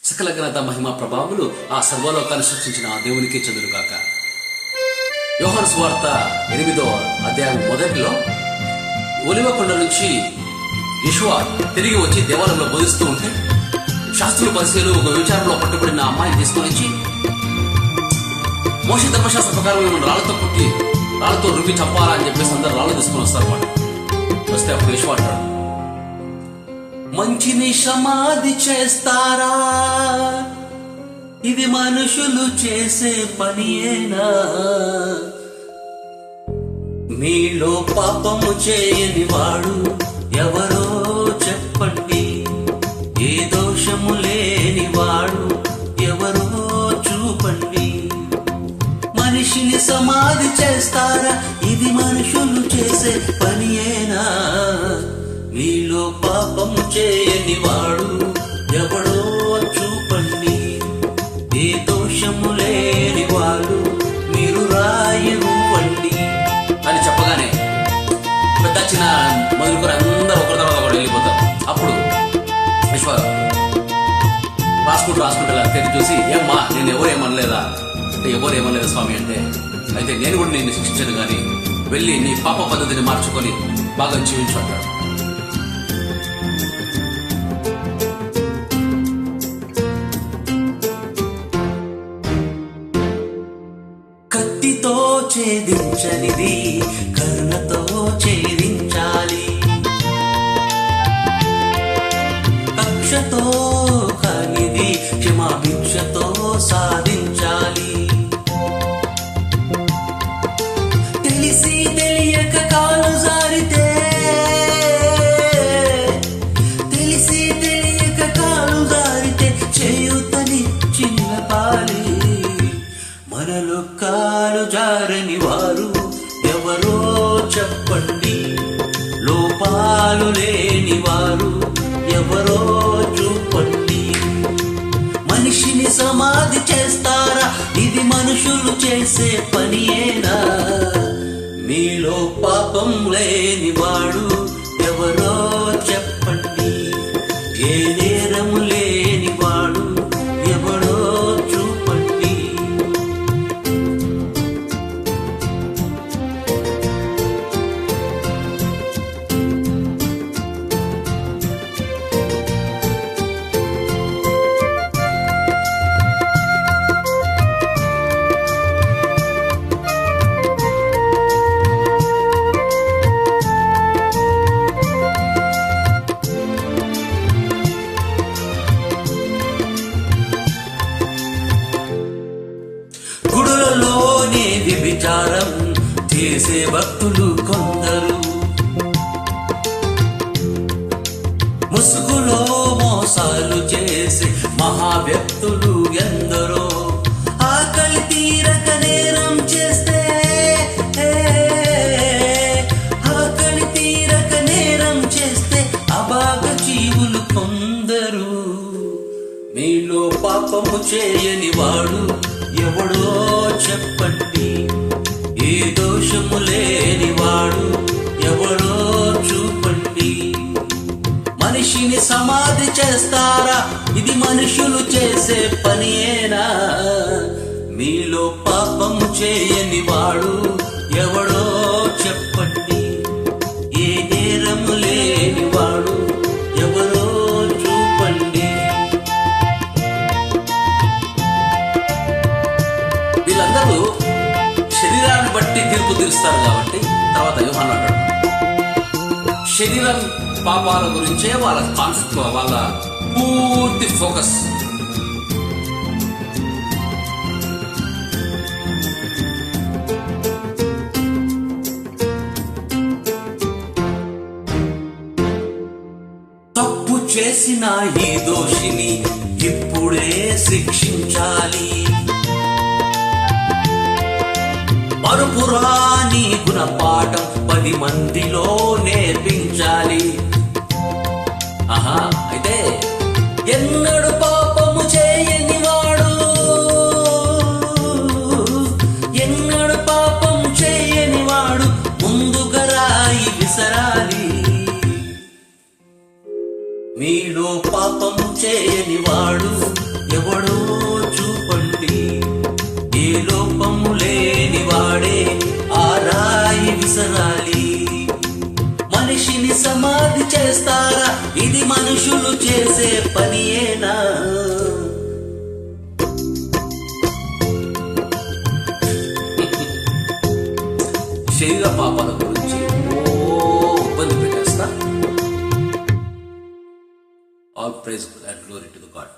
సకల ఘనత మహిమ ప్రభావములు ఆ సర్వలోకాన్ని సృష్టించిన ఆ దేవునికి చెందునుగాక. యోహాను సువార్త 8వ అధ్యాయం మొదటిలో ఒలివ కొండ నుంచి యెషువా తిరిగి వచ్చి దేవాలయంలో బోధిస్తూ ఉంటే శాస్త్రుల పరిశీలు ఒక విచారంలో పట్టుబడిన అమ్మాయిని తీసుకొని వచ్చి మోషే ధర్మశాస్త్ర ప్రకారం రాళ్లతో పుట్టి రాళ్లతో రుబ్బి చంపాలా అని చెప్పేసి అందరు రాళ్ళు తీసుకొని వస్తారు. వాడు వస్తే అప్పుడు యెషువా అంటాడు, మంచిని సమాధి చేస్తారా? ఇది మనుషులు చేసే పనియేనా? మీలో పాపము చేయని వాడు ఎవరో చెప్పండి, ఏ దోషము లేని వాడు ఎవరో చూపండి. మనిషిని సమాధి చేస్తారా? ఇది మనుషులు చేసే పనియేనా? మీలో పాపము చేయని వాడు ఎవడో చూపండి, ఏ దోషము లేని వాడు మీరు రాయవండి అని చెప్పగానే పెద్ద చిన్న మొదలుకొని అందరూ ఒకరి తర్వాత ఒకటి వెళ్ళిపోతారు. అప్పుడు యెషువా రాసుకుంటూ తెరి చూసి, ఏమ్మా నేను ఎవరేమనలేదా అంటే, ఎవరేమనలేదు స్వామి అంటే, అయితే నేను కూడా నిన్ను శిక్షించను కానీ వెళ్ళి నీ పాప పద్ధతిని మార్చుకొని బాగా జీవించు అంటాడు. కత్తితో ఛేదించనిది కరుణతో ఛేదించాలి, కక్షతో కానిది క్షమాభిక్షతో సాధించాలి. తెలిసి తెలియక కాలు జారితే, తెలిసి తెలియక కాలు జారితే చేయుతనిచ్చి నిలపాలి. మనలో కాలు జారని వారు ఎవరో చెప్పండి, లోపాలు లేని వారు ఎవరో చూపండి. మనిషిని సమాధి చేస్తారా? ఇది మనుషులు చేసే పనియేనా? మీలో పాపం లేని వాడు ఎవరో చెప్పండి, ఏ నేరము లేని వాడు ఎవడో చూపండి. గుడులలోనే వ్యభిచారం చేసే భక్తులు కొందరు, ముసుగులో మోసాలు చేసే మహావ్యక్తులు ఎందరో. ఆకలి తీరక నేరం చేస్తే, ఆకలి తీరక నేరం చేస్తే అభాగ జీవులు కొందరు. మీలో పాపము చేయని వాడు ఎవడో చెప్పండి, ఏ దోషము లేని వాడు ఎవడో చూపండి. మనిషిని సమాధి చేస్తారా? ఇది మనుషులు చేసే పనియేనా? మీలో పాపము చేయని వాడు ఎవడో చెప్పండి, ఏ నేరము లేని వాడు ఎవరో చూపండి. వీళ్ళందరూ శరీరాన్ని బట్టి తీర్పు తీరుస్తారు కాబట్టి తర్వాత యోహాను అంటాడు, శరీరం పాపాల గురించే వాళ్ళ కాన్సెప్ట్, వాళ్ళ పూర్తి ఫోకస్. తప్పు చేసిన ఈ దోషిని ఇప్పుడే శిక్షించాలి, మరుపురాని గుణపాఠం 10 మందిలో నేర్పించాలి. అయితే ఎన్నడు పాపము చేయని వాడు, ఎన్నడు పాపం చేయని వాడు ముందుగా రాయి విసరాలి. మీలో పాపము చేయని వాడు మనుషులు చేసే పనియేనా? శరీర పాపాల గురించి ఇబ్బంది పెట్టేస్తా. All praise and glory to the God.